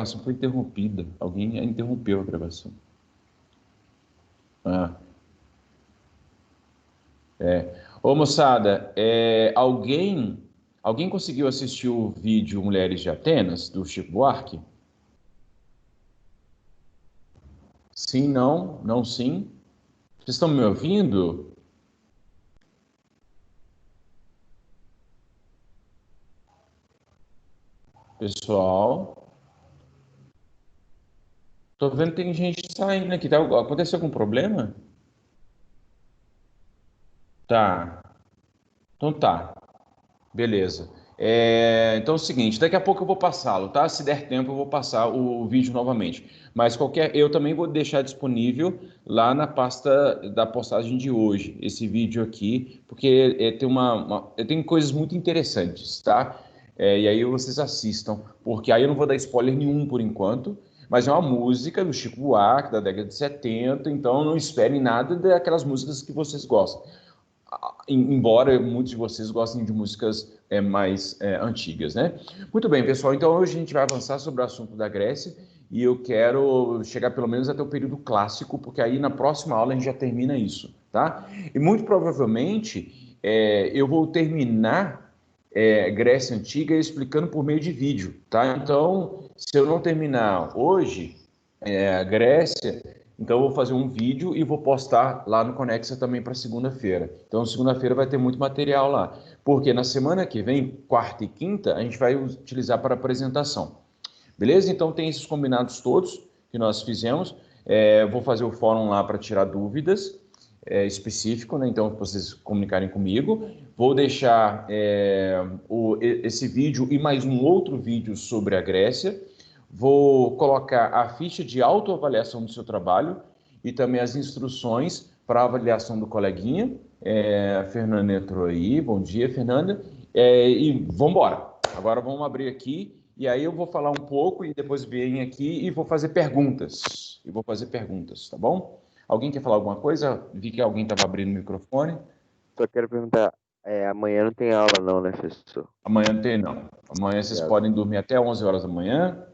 gravação foi interrompida. Alguém interrompeu a gravação. Ah, Ô, moçada, alguém conseguiu assistir o vídeo Mulheres de Atenas, do Chico Buarque? Sim, não, não, sim. Vocês estão me ouvindo? Pessoal, tô vendo que tem gente saindo aqui. Aconteceu algum problema? Tá, então tá. Beleza. Então é o seguinte, daqui a pouco eu vou passá-lo, tá? Se der tempo, eu vou passar o vídeo novamente. Mas eu também vou deixar disponível lá na pasta da postagem de hoje, esse vídeo aqui, porque tem coisas muito interessantes, tá? E aí vocês assistam, porque aí eu não vou dar spoiler nenhum por enquanto, mas é uma música do Chico Buarque, da década de 70, então não esperem nada daquelas músicas que vocês gostam, embora muitos de vocês gostem de músicas mais antigas, né? Muito bem, pessoal, então hoje a gente vai avançar sobre o assunto da Grécia e eu quero chegar pelo menos até o período clássico, porque aí na próxima aula a gente já termina isso, tá? E muito provavelmente eu vou terminar Grécia Antiga explicando por meio de vídeo, tá? Então, se eu não terminar hoje a Grécia, então eu vou fazer um vídeo e vou postar lá no Conexa também para segunda-feira. Então, segunda-feira vai ter muito material lá, porque na semana que vem, quarta e quinta, a gente vai utilizar para apresentação. Beleza? Então, tem esses combinados todos que nós fizemos. Vou fazer o fórum lá para tirar dúvidas específico, né? Então, vocês comunicarem comigo. Vou deixar esse vídeo e mais um outro vídeo sobre a Grécia. Vou colocar a ficha de autoavaliação do seu trabalho e também as instruções para a avaliação do coleguinha. A Fernanda entrou aí. Bom dia, Fernanda. E vamos embora. Agora vamos abrir aqui e aí eu vou falar um pouco e depois vem aqui e vou fazer perguntas. Tá bom? Alguém quer falar alguma coisa? Vi que alguém estava abrindo o microfone. Só quero perguntar, amanhã não tem aula não, né, professor? Amanhã não tem, não. Amanhã vocês Obrigado. podem dormir até 11 horas da manhã.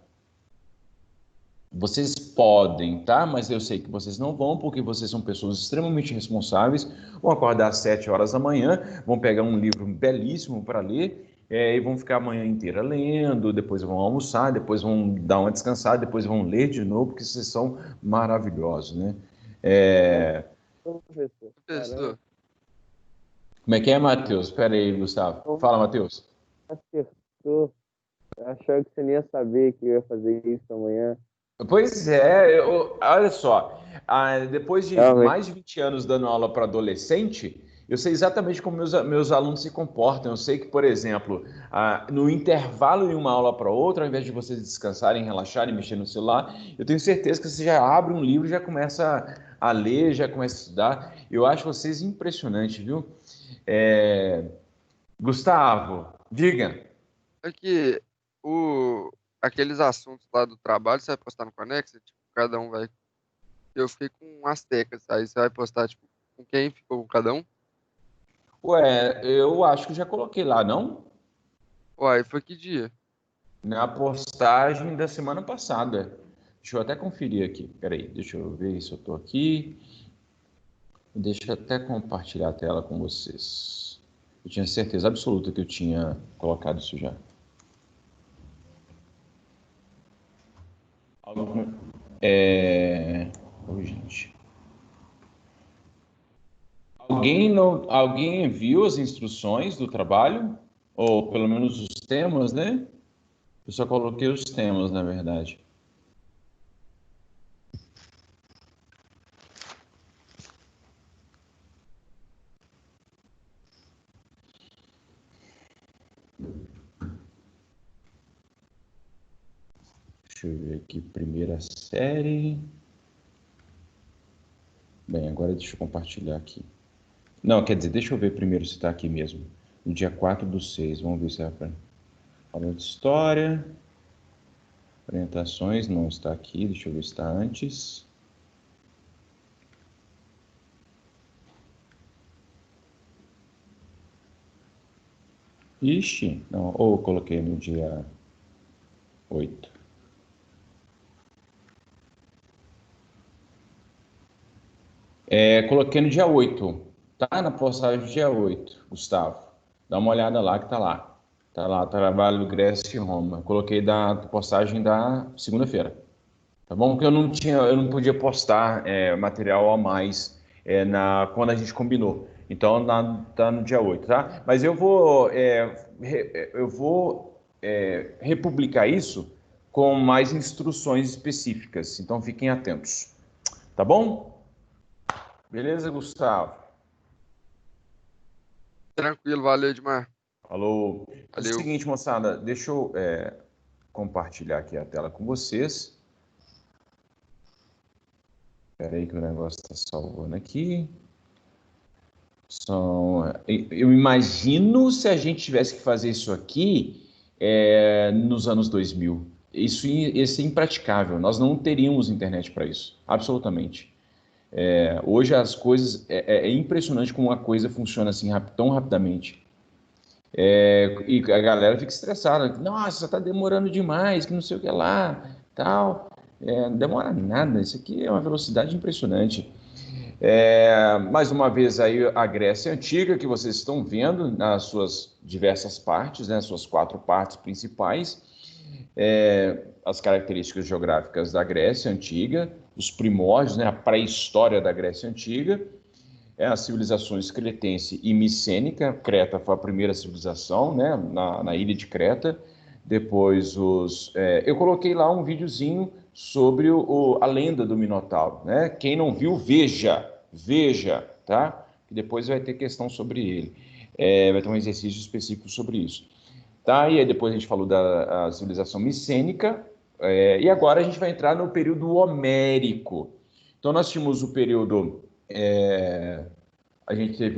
Vocês podem, tá? Mas eu sei que vocês não vão, porque vocês são pessoas extremamente responsáveis. Vão acordar às 7 horas da manhã, vão pegar um livro belíssimo para ler, e vão ficar a manhã inteira lendo, depois vão almoçar, depois vão dar uma descansada, depois vão ler de novo, porque vocês são maravilhosos, né? É, Professor, caramba, Professor, Como é que é, Matheus? Espera aí, Gustavo. como Fala, Matheus. acertou? Eu achava que você nem ia saber que eu ia fazer isso amanhã. Pois é, olha só, depois de Realmente, mais de 20 anos dando aula para adolescente, eu sei exatamente como meus alunos se comportam. Eu sei que, por exemplo, no intervalo de uma aula para outra, ao invés de vocês descansarem, relaxarem, mexer no celular, eu tenho certeza que você já abre um livro, já começa a ler, já começa a estudar. Eu acho vocês impressionantes, viu? É, Gustavo, diga. aqui, aqueles assuntos lá do trabalho, você vai postar no Conexa? Tipo, cada um vai. Eu fiquei com as teclas, aí você vai postar, tipo, com quem ficou com cada um? Ué, eu acho que já coloquei lá, não? Uai, foi que dia? Na postagem da semana passada. Deixa eu até conferir aqui. Peraí, deixa eu ver se eu estou aqui. Deixa eu até compartilhar a tela com vocês. Eu tinha certeza absoluta que eu tinha colocado isso já. Algum- Oi, gente. Alguém viu as instruções do trabalho? Ou pelo menos os temas, né? Eu só coloquei os temas, na verdade. Deixa eu ver aqui, primeira série. Bem, agora deixa eu compartilhar aqui. Não, quer dizer, deixa eu ver primeiro se está aqui mesmo. No dia 4/6, vamos ver se é para aula de história. Orientações, não está aqui, deixa eu ver se está antes. Ixi, não, ou eu coloquei no dia 8. Coloquei no dia 8. Tá na postagem do dia 8, Gustavo. Dá uma olhada lá que tá lá. Tá lá, trabalho Grécia e Roma. Coloquei da postagem da segunda-feira. Tá bom? Porque eu não podia postar material a mais quando a gente combinou. Então tá no dia 8, tá? Mas eu vou republicar isso com mais instruções específicas. Então fiquem atentos. Tá bom? Beleza, Gustavo? Tranquilo, valeu demais. Falou. É o Valeu. seguinte, moçada, deixa eu compartilhar aqui a tela com vocês. Espera aí que o negócio está salvando aqui. Eu imagino se a gente tivesse que fazer isso aqui nos anos 2000. Isso ia ser impraticável. Nós não teríamos internet para isso. Absolutamente. Hoje as coisas... É impressionante como uma coisa funciona assim tão rapidamente. E a galera fica estressada. Nossa, está demorando demais, que não sei o que lá, tal. Não demora nada. Isso aqui é uma velocidade impressionante. Mais uma vez aí a Grécia Antiga, que vocês estão vendo nas suas diversas partes, né, suas 4 partes principais, as características geográficas da Grécia Antiga, os primórdios, né, a pré-história da Grécia Antiga, as civilizações cretense e micênica. Creta foi a primeira civilização, né, na ilha de Creta. Depois eu coloquei lá um videozinho sobre a lenda do Minotauro, né? Quem não viu, veja, tá? Que depois vai ter questão sobre ele. Vai ter um exercício específico sobre isso. Tá? E aí depois a gente falou da civilização micênica, e agora a gente vai entrar no período homérico. Então nós tínhamos o período... a gente teve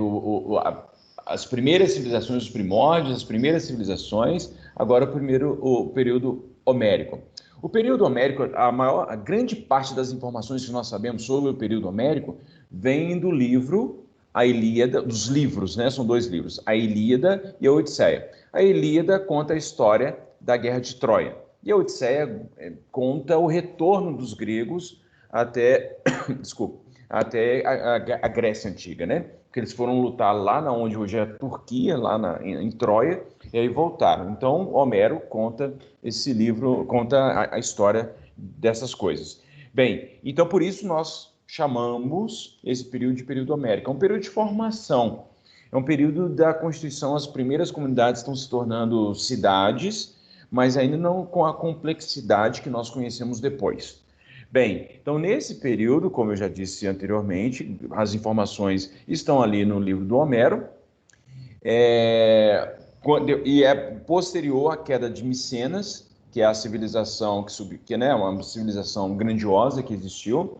as primeiras civilizações, os primórdios, as primeiras civilizações, agora o período homérico. O período homérico, a grande parte das informações que nós sabemos sobre o período homérico vem do livro A Ilíada, dos livros, né? São 2 livros, A Ilíada e a Odisseia. A Ilíada conta a história da Guerra de Troia e a Odisseia conta o retorno dos gregos até, desculpa, até a Grécia Antiga, né? Porque eles foram lutar lá onde hoje é a Turquia, lá em Troia, e aí voltaram. Então, Homero conta esse livro, conta a história dessas coisas. Bem, então por isso nós chamamos esse período de período homérico. É um período de formação, é um período da constituição, as primeiras comunidades estão se tornando cidades, mas ainda não com a complexidade que nós conhecemos depois. Bem, então nesse período, como eu já disse anteriormente, as informações estão ali no livro do Homero, e é posterior à queda de Micenas, que é a civilização que né, uma civilização grandiosa que existiu.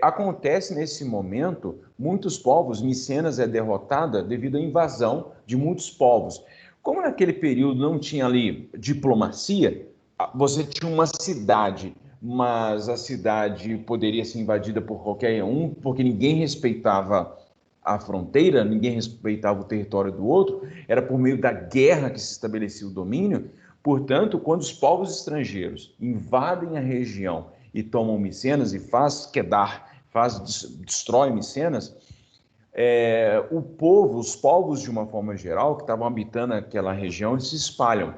Acontece nesse momento, muitos povos, Micenas é derrotada devido à invasão de muitos povos. Como naquele período não tinha ali diplomacia, você tinha uma cidade, mas a cidade poderia ser invadida por qualquer um, porque ninguém respeitava a fronteira, ninguém respeitava o território do outro, era por meio da guerra que se estabelecia o domínio. Portanto, quando os povos estrangeiros invadem a região e tomam Micenas e destrói Micenas, os povos de uma forma geral que estavam habitando aquela região, eles se espalham.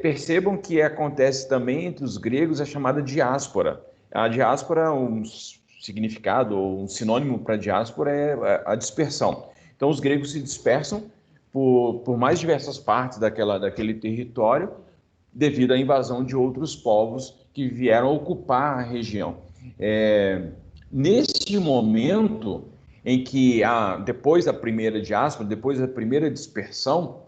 Percebam que acontece também entre os gregos a chamada diáspora. A diáspora, um significado ou um sinônimo para diáspora é a dispersão. Então, os gregos se dispersam por mais diversas partes daquele território devido à invasão de outros povos que vieram ocupar a região. Nesse momento em que, depois da primeira diáspora, depois da primeira dispersão,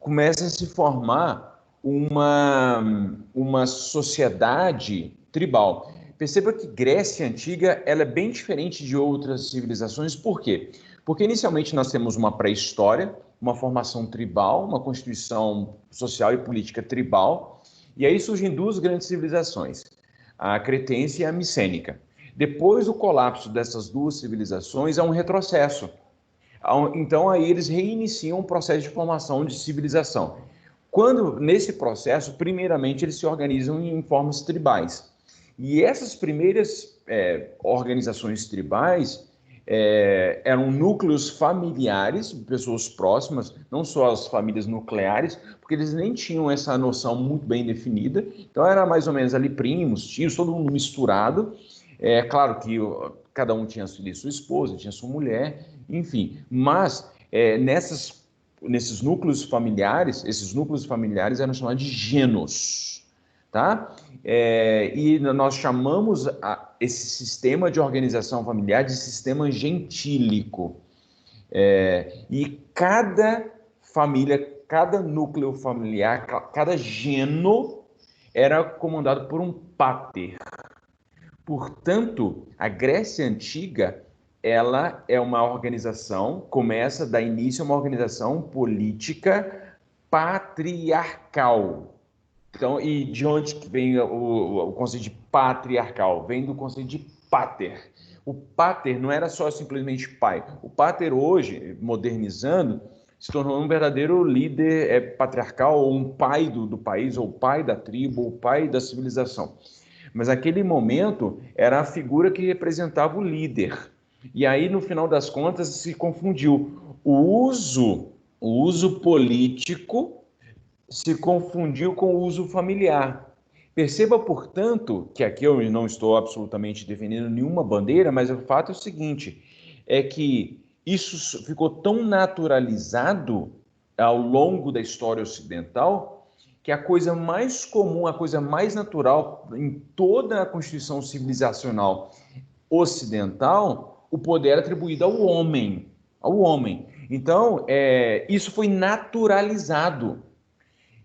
começa a se formar uma sociedade tribal. Perceba que Grécia Antiga ela é bem diferente de outras civilizações. Por quê? Porque inicialmente nós temos uma pré-história, uma formação tribal, uma constituição social e política tribal, e aí surgem 2 grandes civilizações, a cretense e a micênica. Depois do colapso dessas 2 civilizações, há um retrocesso. Então, aí eles reiniciam um processo de formação de civilização. Nesse processo, primeiramente, eles se organizam em formas tribais. E essas primeiras organizações tribais eram núcleos familiares, pessoas próximas, não só as famílias nucleares, porque eles nem tinham essa noção muito bem definida. Então era mais ou menos ali primos, tios, todo mundo misturado. É claro que cada um tinha sua esposa, tinha sua mulher, enfim. Mas nesses núcleos familiares, esses núcleos familiares eram chamados de genos, tá? E nós chamamos esse sistema de organização familiar de sistema gentílico. E cada família, cada núcleo familiar, cada geno era comandado por um pater. Portanto, a Grécia Antiga, ela é uma organização, dá início a uma organização política patriarcal. Então, e de onde vem o conceito de patriarcal? Vem do conceito de pater. O pater não era só simplesmente pai. O pater hoje, modernizando, se tornou um verdadeiro líder patriarcal, ou um pai do país, ou pai da tribo, ou pai da civilização. Mas naquele momento era a figura que representava o líder. E aí, no final das contas, se confundiu. O uso político se confundiu com o uso familiar. Perceba, portanto, que aqui eu não estou absolutamente defendendo nenhuma bandeira, mas o fato é o seguinte, é que isso ficou tão naturalizado ao longo da história ocidental que a coisa mais comum, a coisa mais natural em toda a constituição civilizacional ocidental, o poder era atribuído ao homem. Ao homem. Então, isso foi naturalizado.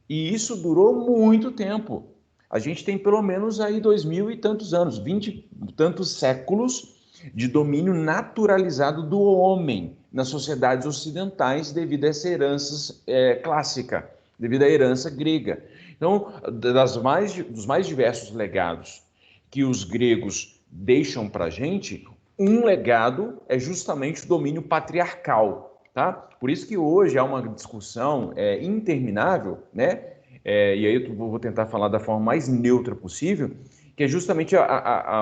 E isso durou muito tempo. A gente tem pelo menos aí 2000 e tantos anos, 20 e tantos séculos de domínio naturalizado do homem nas sociedades ocidentais devido a essa herança clássica, devido à herança grega. Então, dos mais diversos legados que os gregos deixam para a gente, um legado é justamente o domínio patriarcal. Tá? Por isso que hoje há uma discussão interminável, né? E aí eu vou tentar falar da forma mais neutra possível, que é justamente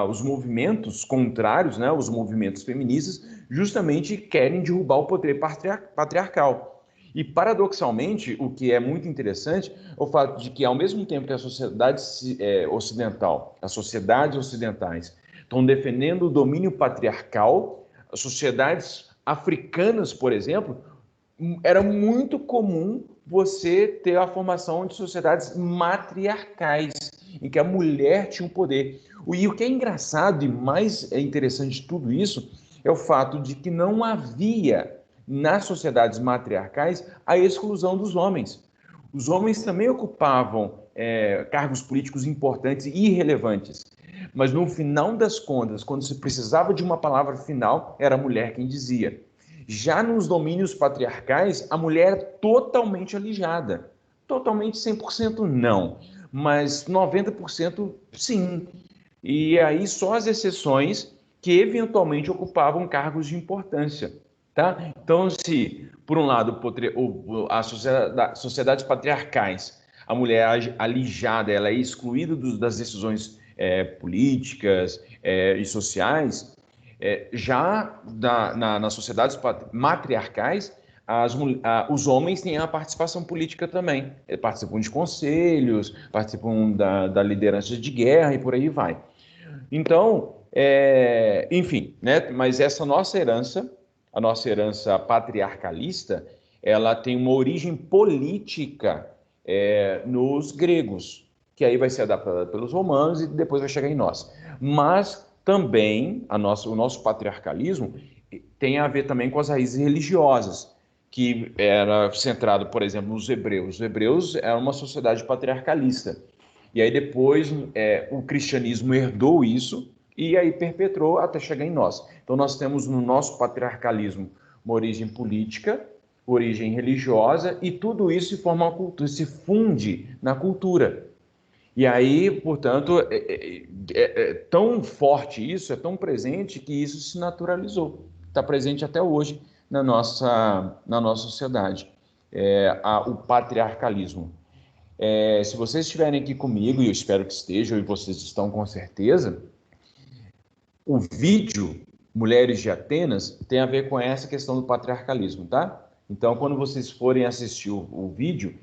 os movimentos contrários, né? Os movimentos feministas, justamente querem derrubar o poder patriarcal. E, paradoxalmente, o que é muito interessante é o fato de que, ao mesmo tempo que a sociedade ocidental, as sociedades ocidentais estão defendendo o domínio patriarcal, as sociedades africanas, por exemplo, era muito comum você ter a formação de sociedades matriarcais, em que a mulher tinha o poder. E o que é engraçado e mais interessante de tudo isso é o fato de que não havia, nas sociedades matriarcais, a exclusão dos homens. Os homens também ocupavam cargos políticos importantes e irrelevantes. Mas no final das contas, quando se precisava de uma palavra final, era a mulher quem dizia. Já nos domínios patriarcais, a mulher é totalmente alijada. Totalmente 100% não, mas 90% sim. E aí só as exceções que eventualmente ocupavam cargos de importância. Tá? Então, se, por um lado, as sociedades patriarcais, a mulher alijada, ela é excluída das decisões políticas e sociais, já nas sociedades matriarcais, os homens têm a participação política também. Participam de conselhos, participam da liderança de guerra e por aí vai. Então, enfim, né? Mas essa a nossa herança patriarcalista, ela tem uma origem política nos gregos, que aí vai ser adaptada pelos romanos e depois vai chegar em nós. Mas também o nosso patriarcalismo tem a ver também com as raízes religiosas, que era centrado, por exemplo, nos hebreus. Os hebreus eram uma sociedade patriarcalista. E aí depois o cristianismo herdou isso e aí perpetuou até chegar em nós. Então nós temos no nosso patriarcalismo uma origem política, origem religiosa, e tudo isso se forma uma cultura, se funde na cultura. E aí, portanto, é tão forte isso, é tão presente, que isso se naturalizou. Está presente até hoje na nossa sociedade, o patriarcalismo. Se vocês estiverem aqui comigo, e eu espero que estejam, e vocês estão com certeza, O vídeo Mulheres de Atenas tem a ver com essa questão do patriarcalismo, tá? Então, quando vocês forem assistir o vídeo,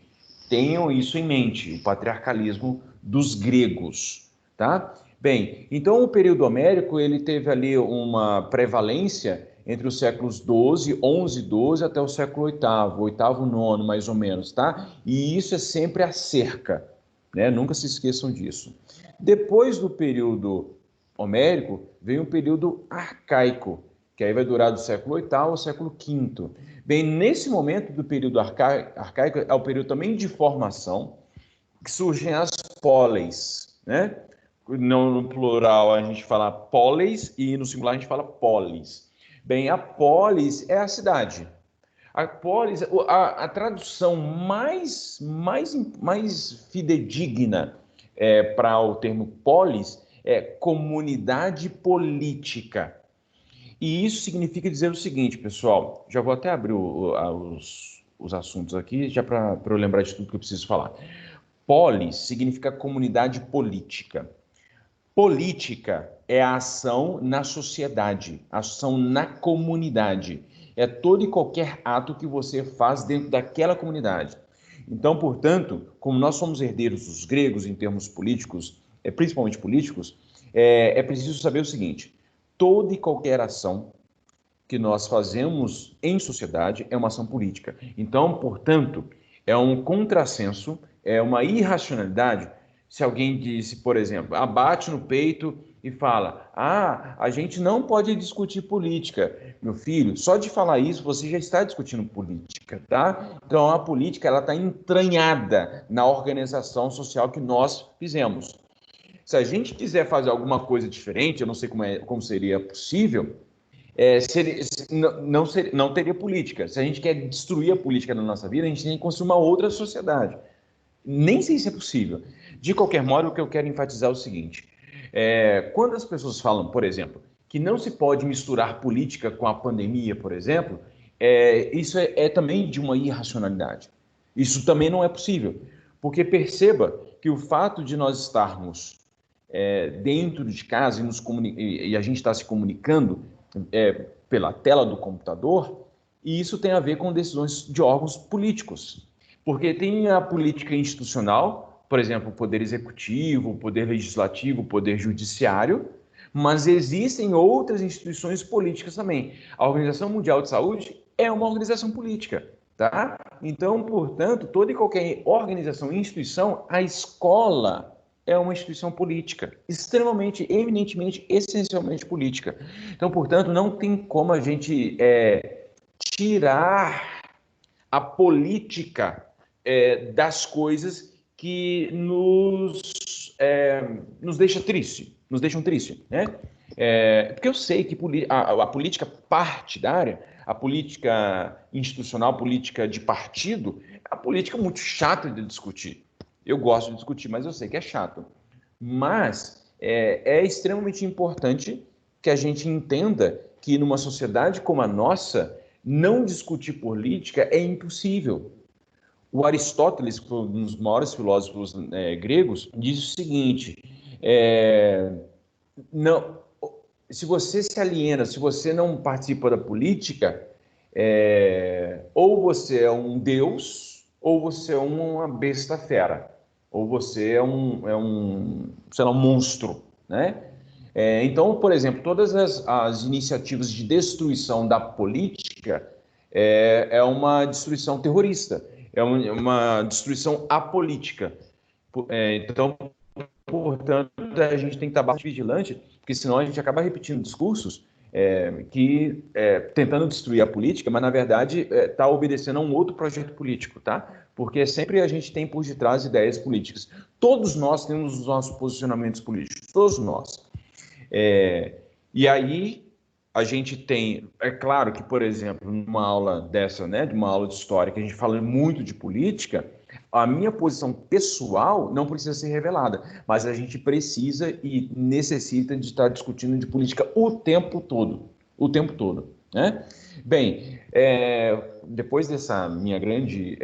tenham isso em mente, o patriarcalismo dos gregos, tá? Bem, então o período homérico, ele teve ali uma prevalência entre os séculos 12, 11, 12 até o século oitavo, oitavo, nono, mais ou menos, tá? E isso é sempre a cerca, né? Nunca se esqueçam disso. Depois do período homérico, vem o período arcaico, que aí vai durar do século oitavo ao século quinto. Bem, nesse momento do período arcaico, é o período também de formação, que surgem as polis, né? No plural a gente fala polis e no singular a gente fala polis. Bem, a polis é a cidade. A polis, a tradução mais fidedigna para o termo polis é comunidade política. E isso significa dizer o seguinte, pessoal, já vou até abrir os assuntos aqui, já para eu lembrar de tudo que eu preciso falar. Polis significa comunidade política. Política é a ação na sociedade, a ação na comunidade. É todo e qualquer ato que você faz dentro daquela comunidade. Então, portanto, como nós somos herdeiros dos gregos em termos políticos, principalmente políticos, é preciso saber o seguinte: toda e qualquer ação que nós fazemos em sociedade é uma ação política. Então, portanto, é um contrassenso, é uma irracionalidade se alguém disse, por exemplo, abate no peito e fala: a gente não pode discutir política. Meu filho, só de falar isso você já está discutindo política, tá? Então a política ela está entranhada na organização social que nós fizemos. Se a gente quiser fazer alguma coisa diferente, eu não sei como seria possível, não teria política. Se a gente quer destruir a política na nossa vida, a gente tem que construir uma outra sociedade. Nem sei se é possível. De qualquer modo, o que eu quero enfatizar é o seguinte: quando as pessoas falam, por exemplo, que não se pode misturar política com a pandemia, por exemplo, isso é também de uma irracionalidade. Isso também não é possível, porque perceba que o fato de nós estarmos dentro de casa e a gente está se comunicando pela tela do computador, e isso tem a ver com decisões de órgãos políticos. Porque tem a política institucional, por exemplo, o poder executivo, o poder legislativo, o poder judiciário, mas existem outras instituições políticas também. A Organização Mundial de Saúde é uma organização política, tá? Então, portanto, toda e qualquer organização e instituição, a escola é uma instituição política, extremamente, eminentemente, essencialmente política. Então, portanto, não tem como a gente tirar a política das coisas que nos deixam triste, né? Porque eu sei que a política partidária, a política institucional, a política de partido, é uma política muito chata de discutir. Eu gosto de discutir, mas eu sei que é chato. Mas é extremamente importante que a gente entenda que numa sociedade como a nossa, não discutir política é impossível. O Aristóteles, que foi um dos maiores filósofos gregos, diz o seguinte: não, se você se aliena, se você não participa da política, ou você é um deus, ou você é uma besta fera, ou você é sei lá, um monstro, né? Então, por exemplo, todas as iniciativas de destruição da política é uma destruição terrorista, é uma destruição apolítica. Então, portanto, a gente tem que estar bastante vigilante, porque senão a gente acaba repetindo discursos tentando destruir a política, mas na verdade está obedecendo a um outro projeto político, tá? Porque sempre a gente tem por detrás ideias políticas. Todos nós temos os nossos posicionamentos políticos, todos nós. E aí a gente tem, é claro que, por exemplo, numa aula dessa, né, de uma aula de história, que a gente fala muito de política, a minha posição pessoal não precisa ser revelada, mas a gente precisa e necessita de estar discutindo de política o tempo todo, né? Bem, depois dessa minha grande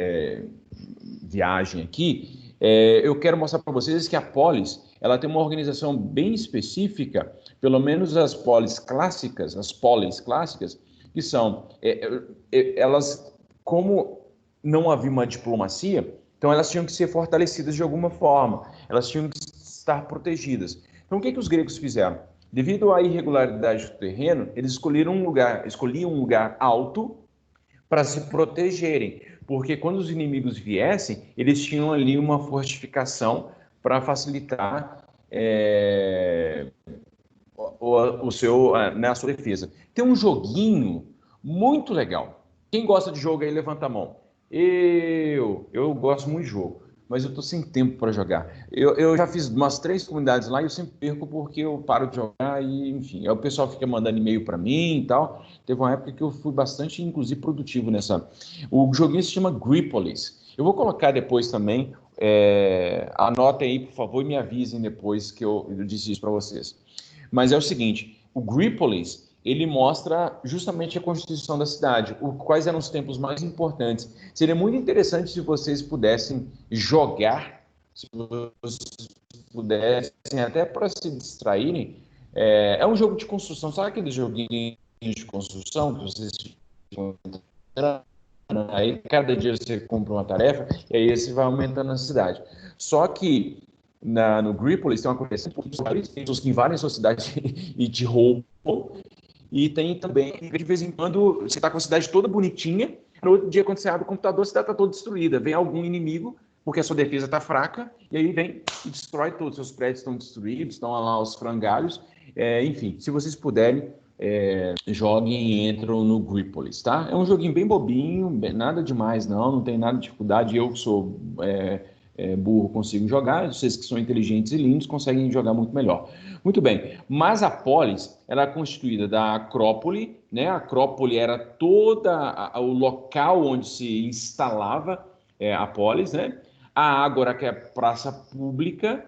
viagem aqui, eu quero mostrar para vocês que a polis ela tem uma organização bem específica, pelo menos as polis clássicas, que são, elas, como não havia uma diplomacia, então elas tinham que ser fortalecidas de alguma forma, elas tinham que estar protegidas. Então, o que os gregos fizeram? Devido à irregularidade do terreno, eles escolhiam um lugar alto para se protegerem, porque quando os inimigos viessem, eles tinham ali uma fortificação para facilitar a sua defesa. Tem um joguinho muito legal. Quem gosta de jogo aí, levanta a mão. Eu gosto muito de jogo, mas eu estou sem tempo para jogar. Eu já fiz umas 3 comunidades lá e eu sempre perco porque eu paro de jogar e, enfim, aí o pessoal fica mandando e-mail para mim e tal. Teve uma época que eu fui bastante, inclusive, produtivo nessa. O joguinho se chama Gripolis. Eu vou colocar depois também, anotem aí, por favor, e me avisem depois que eu disse isso para vocês. Mas é o seguinte, o Gripolis, ele mostra justamente a constituição da cidade, quais eram os templos mais importantes. Seria muito interessante se vocês pudessem jogar, se vocês pudessem, até para se distraírem. É um jogo de construção, sabe aquele joguinho de construção que vocês ficam entrando? Aí cada dia você compra uma tarefa e aí você vai aumentando a cidade. Só que no Gripolis tem uma coisa tem pessoas que invadem a sua cidade e te roubam. E tem também, de vez em quando, você está com a cidade toda bonitinha, no outro dia, quando você abre o computador, a cidade está toda destruída. Vem algum inimigo, porque a sua defesa está fraca, e aí vem e destrói todos. Seus prédios estão destruídos, estão lá os frangalhos. Enfim, se vocês puderem, joguem e entram no Gripolis, tá? É um joguinho bem bobinho, nada demais não tem nada de dificuldade. Eu que sou burro consigo jogar, vocês que são inteligentes e lindos conseguem jogar muito melhor. Muito bem, mas a polis, ela é constituída da Acrópole, né? A Acrópole era toda o local onde se instalava a polis, né? A Ágora, que é a praça pública.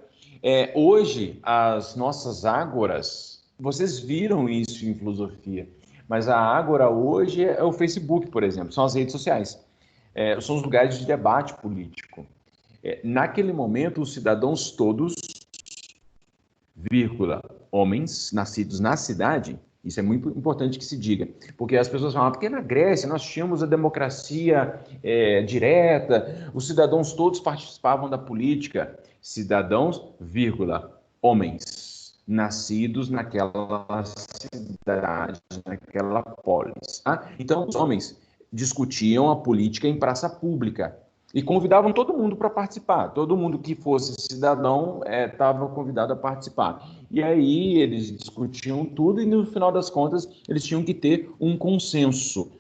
Hoje, as nossas ágoras, vocês viram isso em filosofia, mas a Ágora hoje é o Facebook, por exemplo, são as redes sociais, são os lugares de debate político. Naquele momento, os cidadãos todos, homens nascidos na cidade, isso é muito importante que se diga, porque as pessoas falam, porque na Grécia nós tínhamos a democracia direta, os cidadãos todos participavam da política, cidadãos, homens nascidos naquela cidade, naquela polis. Tá? Então, os homens discutiam a política em praça pública, e convidavam todo mundo para participar. Todo mundo que fosse cidadão estava convidado a participar. E aí eles discutiam tudo e, no final das contas, eles tinham que ter um consenso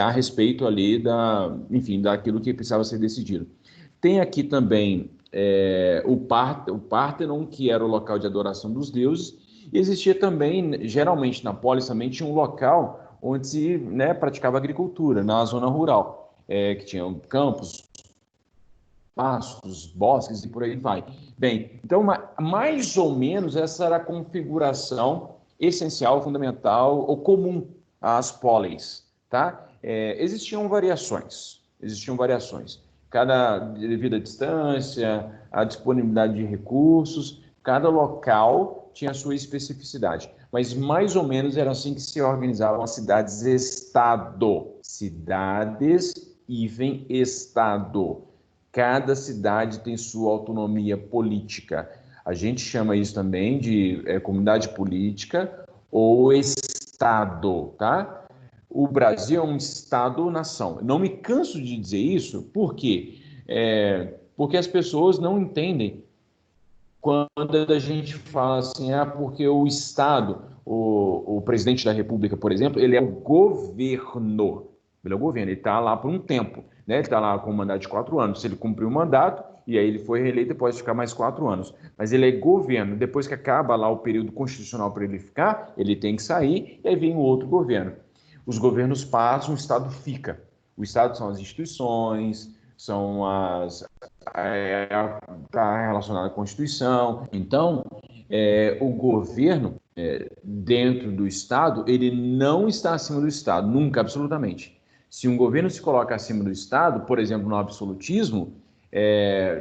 a respeito ali daquilo que precisava ser decidido. Tem aqui também o Párthenon, que era o local de adoração dos deuses. E existia também, geralmente na polis também, tinha um local onde se praticava agricultura, na zona rural, que tinha campos, pastos, bosques e por aí vai. Bem, então, mais ou menos essa era a configuração essencial, fundamental ou comum às polis, tá? Existiam variações, devido à distância, à disponibilidade de recursos, cada local tinha a sua especificidade, mas mais ou menos era assim que se organizavam as cidades-estado. Cidades-estado. Cada cidade tem sua autonomia política. A gente chama isso também de comunidade política ou Estado, tá? O Brasil é um Estado-nação. Não me canso de dizer isso, por quê? Porque as pessoas não entendem quando a gente fala assim, porque o Estado, o presidente da República, por exemplo, ele é o governo. Ele é o governo, ele está lá por um tempo, né? Ele está lá com um mandato de 4 anos. Se ele cumpriu o mandato, e aí ele foi reeleito, ele pode ficar mais 4 anos. Mas ele é governo. Depois que acaba lá o período constitucional para ele ficar, ele tem que sair, e aí vem o outro governo. Os governos passam, o Estado fica. O Estado são as instituições, são está relacionado à Constituição. Então, o governo, dentro do Estado, ele não está acima do Estado, nunca, absolutamente. Se um governo se coloca acima do Estado, por exemplo, no absolutismo,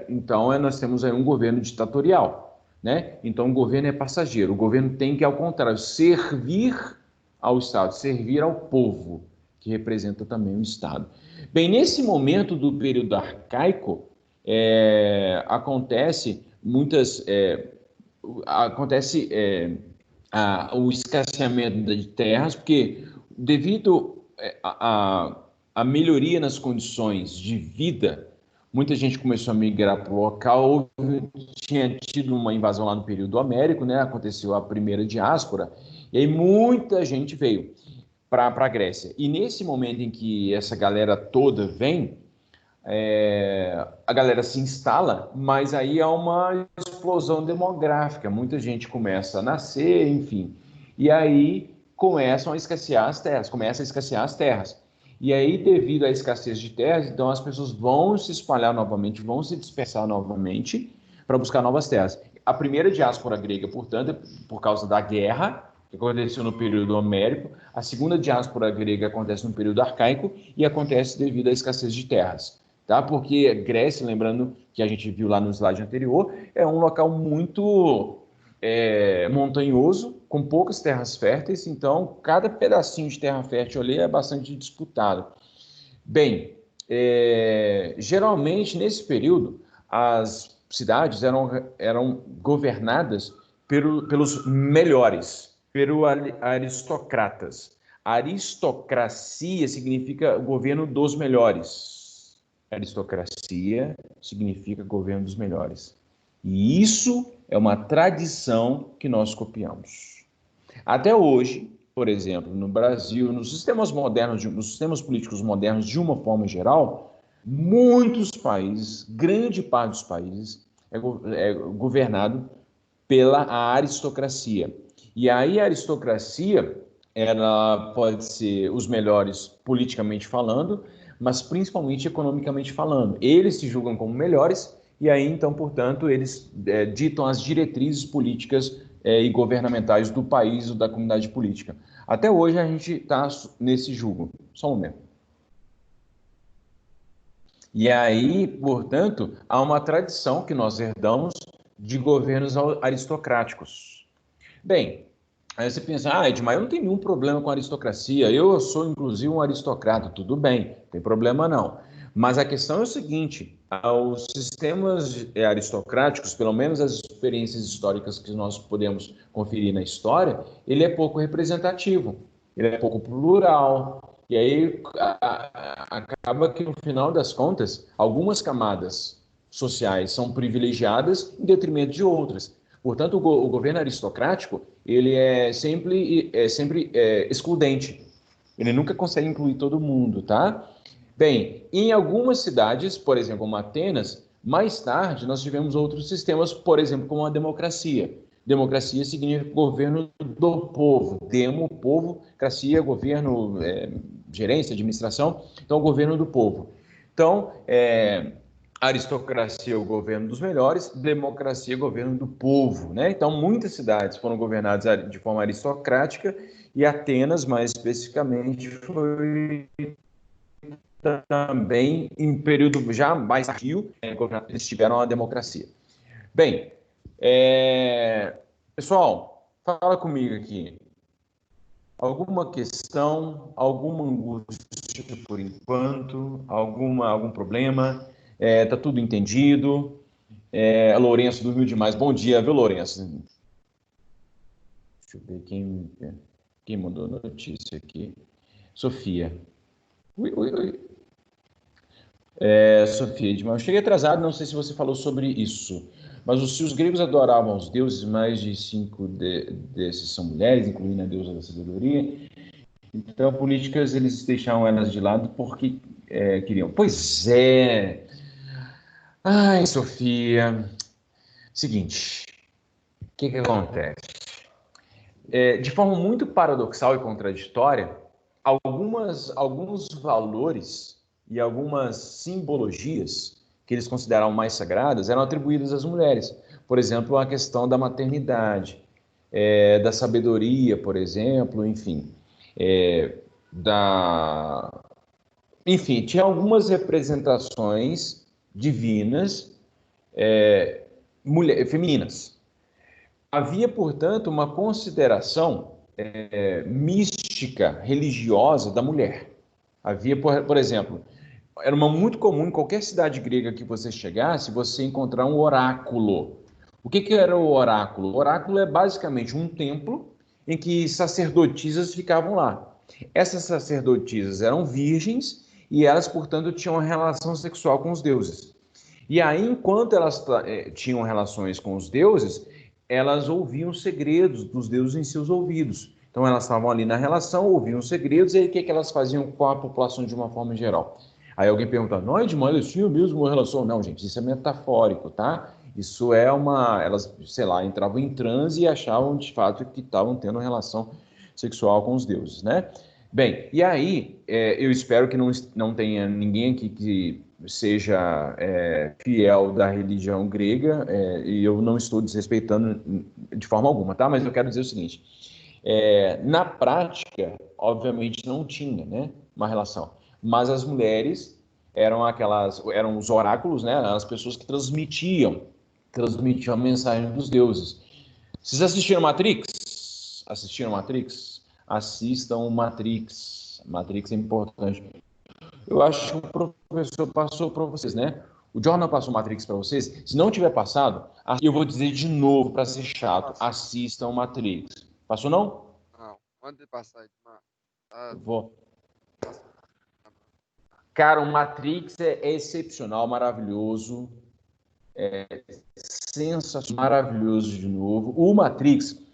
então nós temos aí um governo ditatorial, né? Então o governo é passageiro. O governo tem que, ao contrário, servir ao Estado, servir ao povo, que representa também o Estado. Bem, nesse momento do período arcaico, acontece o escasseamento de terras, porque devido à melhoria nas condições de vida, muita gente começou a migrar para o local. Tinha tido uma invasão lá no período homérico, né? Aconteceu a primeira diáspora, e aí muita gente veio para a Grécia. E nesse momento em que essa galera toda vem, a galera se instala, mas aí há uma explosão demográfica, muita gente começa a nascer, enfim, e aí começam a escassear as terras, e aí devido à escassez de terras, então as pessoas vão se espalhar novamente, vão se dispersar novamente para buscar novas terras. A primeira diáspora grega, portanto, é por causa da guerra, que aconteceu no período homérico. A segunda diáspora grega acontece no período arcaico e acontece devido à escassez de terras. Tá? Porque Grécia, lembrando que a gente viu lá no slide anterior, é um local muito montanhoso, com poucas terras férteis, então cada pedacinho de terra fértil ali é bastante disputado. Bem, geralmente nesse período as cidades eram governadas pelos melhores, pelos aristocratas. Aristocracia significa governo dos melhores. Aristocracia significa governo dos melhores. E isso é uma tradição que nós copiamos. Até hoje, por exemplo, no Brasil, nos sistemas modernos, nos sistemas políticos modernos, de uma forma geral, muitos países, grande parte dos países, é governado pela aristocracia. E aí a aristocracia, ela pode ser os melhores politicamente falando, mas principalmente economicamente falando. Eles se julgam como melhores e aí, então, portanto, eles ditam as diretrizes políticas e governamentais do país ou da comunidade política. Até hoje a gente está nesse julgo. Só um momento. E aí, portanto, há uma tradição que nós herdamos de governos aristocráticos. Bem, aí você pensa, Edmar, eu não tenho nenhum problema com a aristocracia, eu sou inclusive um aristocrata, tudo bem, não tem problema não. Mas a questão é o seguinte, os sistemas aristocráticos, pelo menos as experiências históricas que nós podemos conferir na história, ele é pouco representativo, ele é pouco plural, e aí acaba que no final das contas, algumas camadas sociais são privilegiadas em detrimento de outras. Portanto, o governo aristocrático, ele é sempre excludente. Ele nunca consegue incluir todo mundo, tá? Bem, em algumas cidades, por exemplo, como Atenas, mais tarde nós tivemos outros sistemas, por exemplo, como a democracia. Democracia significa governo do povo. Demo, povo, cracia, governo, gerência, administração. Então, governo do povo. Então, aristocracia é o governo dos melhores, democracia é o governo do povo, né? Então, muitas cidades foram governadas de forma aristocrática e Atenas, mais especificamente, foi também em período já mais tardio, eles tiveram a democracia. Bem, pessoal, fala comigo aqui. Alguma questão, alguma angústia por enquanto, algum problema? Tá tudo entendido? Lourenço dormiu demais. Bom dia, viu, Lourenço? Deixa eu ver quem mandou notícia aqui. Sofia. Oi. Sofia, eu cheguei atrasado, não sei se você falou sobre isso, mas se os gregos adoravam os deuses, mais de 5 desses são mulheres, incluindo a deusa da sabedoria, então políticas eles deixavam elas de lado porque queriam. Pois é. Ai, Sofia. Seguinte, o que acontece? De forma muito paradoxal e contraditória, alguns valores e algumas simbologias que eles consideravam mais sagradas eram atribuídas às mulheres. Por exemplo, a questão da maternidade, da sabedoria, por exemplo, enfim. Enfim, tinha algumas representações divinas femininas. Havia, portanto, uma consideração mística, religiosa da mulher. Havia, por exemplo, era muito comum em qualquer cidade grega que você chegasse, você encontrar um oráculo. O que era o oráculo? O oráculo é basicamente um templo em que sacerdotisas ficavam lá. Essas sacerdotisas eram virgens e elas, portanto, tinham uma relação sexual com os deuses. E aí, enquanto elas tinham relações com os deuses, elas ouviam segredos dos deuses em seus ouvidos. Então, elas estavam ali na relação, ouviam segredos, e aí o que elas faziam com a população de uma forma geral? Aí alguém pergunta, não é de uma eles tinham mesmo uma relação? Não, gente, isso é metafórico, tá? Isso é elas, sei lá, entravam em transe e achavam de fato que estavam tendo relação sexual com os deuses, né? Bem, e aí, eu espero que não tenha ninguém aqui que seja fiel da religião grega, e eu não estou desrespeitando de forma alguma, tá? Mas eu quero dizer o seguinte, na prática, obviamente não tinha, né, uma relação, mas as mulheres eram os oráculos, né, as pessoas que transmitiam a mensagem dos deuses. Vocês assistiram Matrix? Assistiram Matrix? Assistam Matrix. Matrix é importante. Eu acho que o professor passou para vocês, né? O Jordan passou Matrix para vocês. Se não tiver passado, eu vou dizer de novo para ser chato. Assistam Matrix. Passou não? Não, antes de passar aí, mano. Vou. Cara, o Matrix é excepcional, maravilhoso. Sensacional, maravilhoso de novo. O Matrix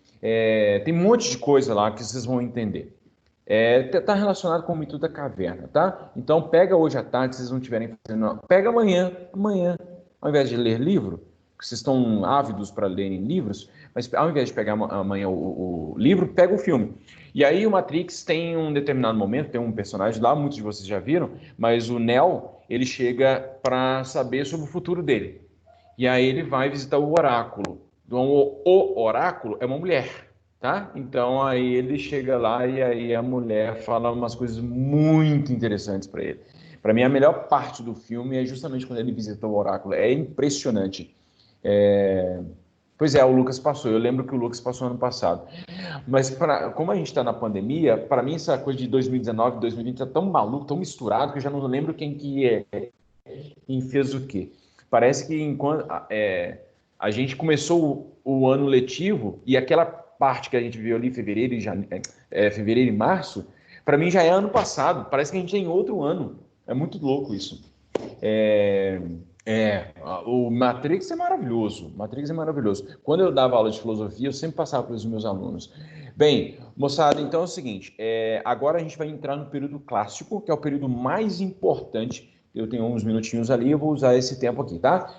tem um monte de coisa lá que vocês vão entender. Tá relacionado com o mito da caverna, tá? Então pega hoje à tarde, se vocês não estiverem fazendo, pega amanhã, ao invés de ler livro, que vocês estão ávidos para lerem livros, mas ao invés de pegar amanhã o livro, pega o filme. E aí o Matrix tem um determinado momento, tem um personagem lá, muitos de vocês já viram, mas o Neo, ele chega para saber sobre o futuro dele. E aí ele vai visitar o oráculo. Então, o oráculo é uma mulher, tá? Então aí ele chega lá e aí a mulher fala umas coisas muito interessantes para ele. Para mim, a melhor parte do filme é justamente quando ele visita o oráculo. É impressionante. Pois é, o Lucas passou. Eu lembro que o Lucas passou ano passado. Mas como a gente está na pandemia, para mim essa coisa de 2019, 2020 é tão maluco, tão misturado, que eu já não lembro quem fez o quê. Parece que enquanto a gente começou o ano letivo e aquela parte que a gente viu ali fevereiro e março, para mim já é ano passado. Parece que a gente é em outro ano. É muito louco isso. O Matrix é maravilhoso. Matrix é maravilhoso. Quando eu dava aula de filosofia, eu sempre passava para os meus alunos. Bem, moçada, então é o seguinte: agora a gente vai entrar no período clássico, que é o período mais importante. Eu tenho uns minutinhos ali, eu vou usar esse tempo aqui, tá?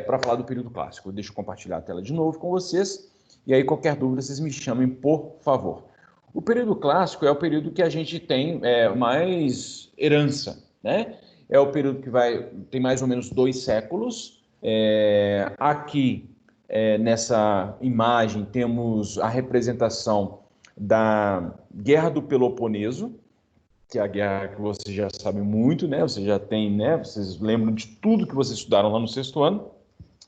Para falar do período clássico. Deixa eu compartilhar a tela de novo com vocês. E aí, qualquer dúvida, vocês me chamem, por favor. O período clássico é o período que a gente tem mais herança, né? É o período que tem mais ou menos 2 séculos. Aqui, nessa imagem, temos a representação da Guerra do Peloponeso, que é a guerra que vocês já sabem muito, né? Vocês já têm, né? Vocês lembram de tudo que vocês estudaram lá no 6º ano.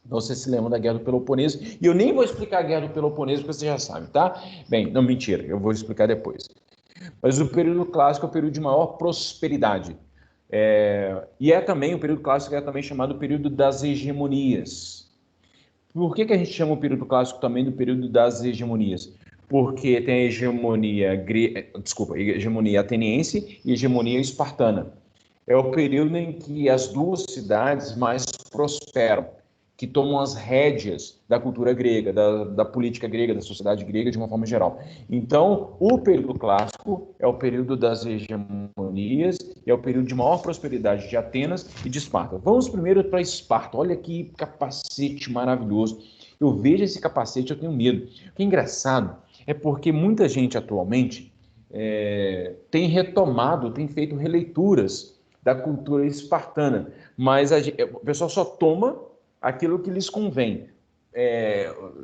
Então, vocês se lembram da Guerra do Peloponeso. E eu nem vou explicar a Guerra do Peloponeso, porque vocês já sabem, tá? Bem, não, mentira, eu vou explicar depois. Mas o período clássico é o período de maior prosperidade. E também, o período clássico é também chamado período das hegemonias. Por que a gente chama o período clássico também do período das hegemonias? Porque tem a hegemonia ateniense e hegemonia espartana. É o período em que as duas cidades mais prosperam, que tomam as rédeas da cultura grega, da política grega, da sociedade grega de uma forma geral. Então, o período clássico é o período das hegemonias, é o período de maior prosperidade de Atenas e de Esparta. Vamos primeiro para Esparta. Olha que capacete maravilhoso. Eu vejo esse capacete, eu tenho medo. O que é engraçado é porque muita gente atualmente tem retomado, tem feito releituras da cultura espartana, mas o pessoal só toma aquilo que lhes convém,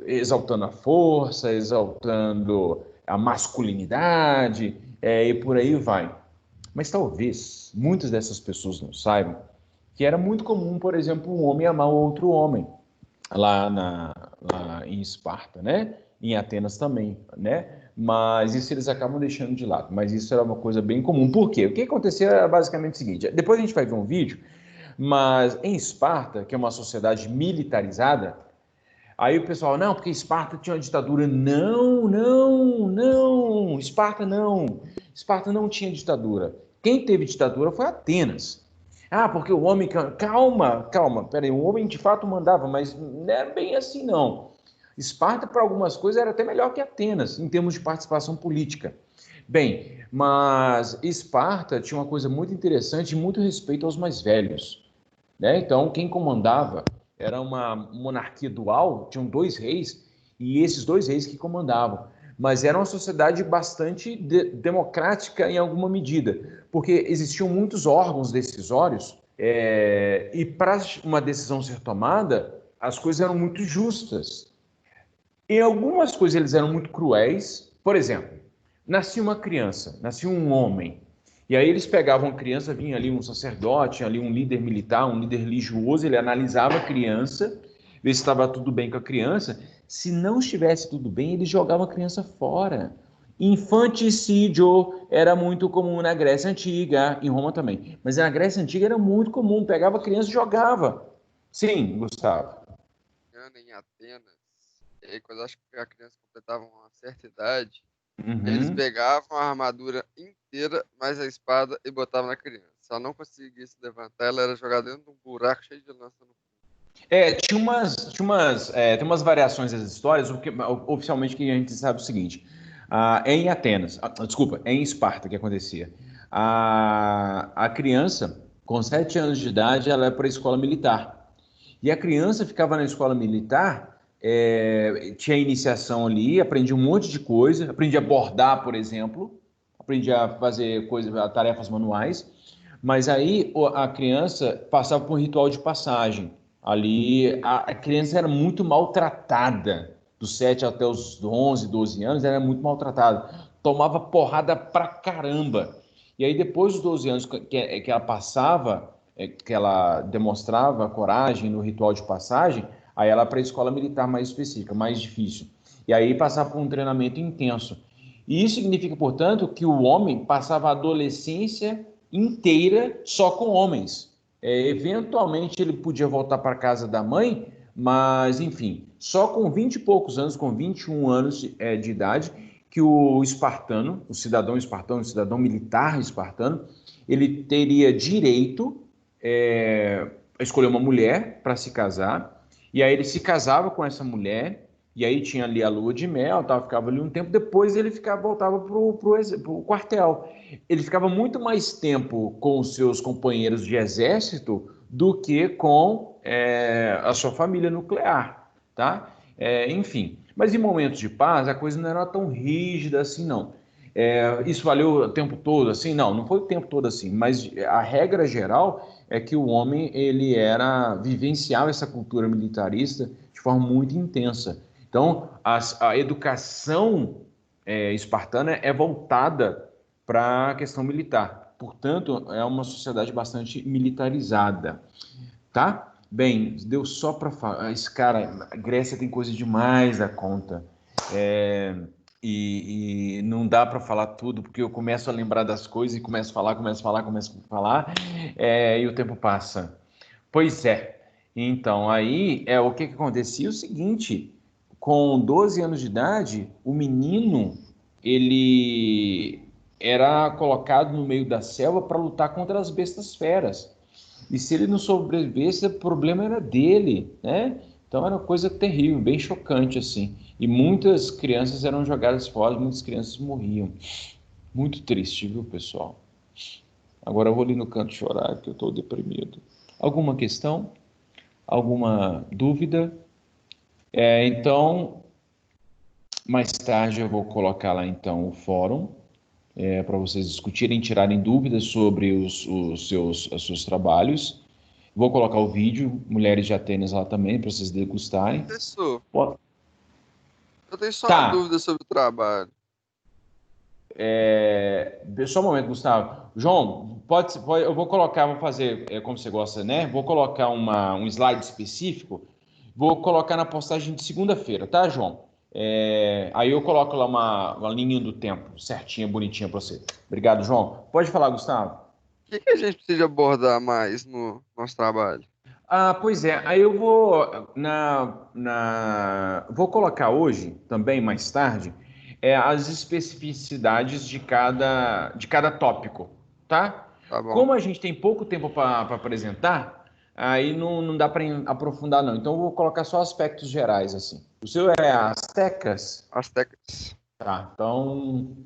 exaltando a força, exaltando a masculinidade, e por aí vai. Mas talvez muitas dessas pessoas não saibam que era muito comum, por exemplo, um homem amar outro homem. lá em Esparta, né? Em Atenas também, né? Mas isso eles acabam deixando de lado. Mas isso era uma coisa bem comum. Por quê? O que acontecia era basicamente o seguinte: depois a gente vai ver um vídeo, mas em Esparta, que é uma sociedade militarizada, aí o pessoal, não, porque Esparta tinha uma ditadura. Não, não, não. Esparta não. Esparta não tinha ditadura. Quem teve ditadura foi Atenas. Ah, porque o homem. Calma, calma, peraí, o homem de fato mandava, mas não é bem assim, não. Esparta, para algumas coisas, era até melhor que Atenas, em termos de participação política. Bem, mas Esparta tinha uma coisa muito interessante e muito respeito aos mais velhos, né? Então, quem comandava era uma monarquia dual, tinham dois reis, e esses dois reis que comandavam. Mas era uma sociedade bastante democrática em alguma medida, porque existiam muitos órgãos decisórios, e para uma decisão ser tomada, as coisas eram muito justas. Em algumas coisas eles eram muito cruéis. Por exemplo, nascia uma criança, nascia um homem. E aí eles pegavam a criança, vinha ali um sacerdote, ali um líder militar, um líder religioso, ele analisava a criança, ver se estava tudo bem com a criança. Se não estivesse tudo bem, ele jogava a criança fora. Infanticídio era muito comum na Grécia Antiga, em Roma também. Mas na Grécia Antiga era muito comum, pegava a criança e jogava. Sim, Gustavo. Em Atenas, e aí, quando eu acho que a criança completava uma certa idade, eles Uhum. pegavam a armadura inteira, mais a espada, e botavam na criança. Se ela não conseguisse levantar, ela era jogada dentro de um buraco cheio de lança no. Tem umas variações das histórias, porque oficialmente que a gente sabe é o seguinte: é em Atenas, desculpa, é em Esparta que acontecia. A criança, com 7 anos de idade, ela é para a escola militar. E a criança ficava na escola militar, tinha iniciação ali, aprendia um monte de coisa, aprendia a bordar, por exemplo, aprendia a fazer coisas, tarefas manuais, mas aí a criança passava por um ritual de passagem. Ali a criança era muito maltratada, dos 7 até os 11, 12 anos, era muito maltratada, tomava porrada pra caramba. E aí depois dos 12 anos que ela passava, que ela demonstrava coragem no ritual de passagem, aí ela para a escola militar mais específica, mais difícil. E aí passava por um treinamento intenso. E isso significa, portanto, que o homem passava a adolescência inteira só com homens. Eventualmente ele podia voltar para a casa da mãe, mas enfim, só com 20 e poucos anos, com 21 anos de idade, que o espartano, o cidadão espartano, o cidadão militar espartano, ele teria direito a escolher uma mulher para se casar, e aí ele se casava com essa mulher, e aí tinha ali a lua de mel, tal, ficava ali um tempo, depois ele voltava para o quartel. Ele ficava muito mais tempo com os seus companheiros de exército do que com a sua família nuclear, tá? Enfim, mas em momentos de paz a coisa não era tão rígida assim, não. Isso valeu o tempo todo assim? Não, não foi o tempo todo assim, mas a regra geral é que o homem ele vivenciava essa cultura militarista de forma muito intensa. Então, a educação espartana é voltada para a questão militar. Portanto, é uma sociedade bastante militarizada, tá? Bem, deu só para falar. Esse cara, a Grécia tem coisa demais da conta. E não dá para falar tudo, porque eu começo a lembrar das coisas e começo a falar, e o tempo passa. Pois é. Então, aí, o que acontecia? O seguinte, com 12 anos de idade, o menino, ele era colocado no meio da selva para lutar contra as bestas feras. E se ele não sobrevivesse, o problema era dele, né? Então era uma coisa terrível, bem chocante, assim. E muitas crianças eram jogadas fora, muitas crianças morriam. Muito triste, viu, pessoal? Agora eu vou ali no canto chorar, porque eu estou deprimido. Alguma questão? Alguma dúvida? Então, mais tarde eu vou colocar lá então o fórum para vocês discutirem, tirarem dúvidas sobre os seus trabalhos. Vou colocar o vídeo, Mulheres de Atenas lá também, para vocês degustarem. Professor, Pô, eu tenho só uma tá, dúvida sobre o trabalho. só um momento, Gustavo. João, eu vou colocar, vou fazer como você gosta, né? Vou colocar um slide específico. Vou colocar na postagem de segunda-feira, tá, João? Aí eu coloco lá uma linha do tempo certinha, bonitinha para você. Obrigado, João. Pode falar, Gustavo. O que que a gente precisa abordar mais no nosso trabalho? Pois é, aí eu vou vou colocar hoje, também mais tarde, as especificidades de cada tópico, tá? Tá bom. Como a gente tem pouco tempo para apresentar, aí não dá para aprofundar, não. Então eu vou colocar só aspectos gerais, assim. O seu é Aztecas? Aztecas. Tá, então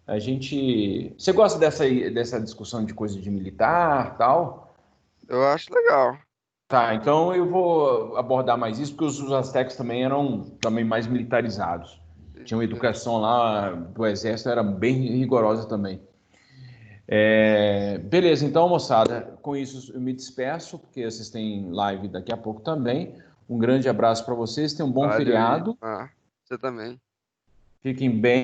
a gente. Você gosta dessa discussão de coisa de militar, tal? Eu acho legal. Tá, então eu vou abordar mais isso, porque os astecas também eram também mais militarizados. Tinha uma educação lá do exército, era bem rigorosa também. Beleza, então, moçada, com isso eu me despeço, porque vocês têm live daqui a pouco também. Um grande abraço para vocês, tenham um bom Valeu aí. feriado, Ah, você também. fiquem bem.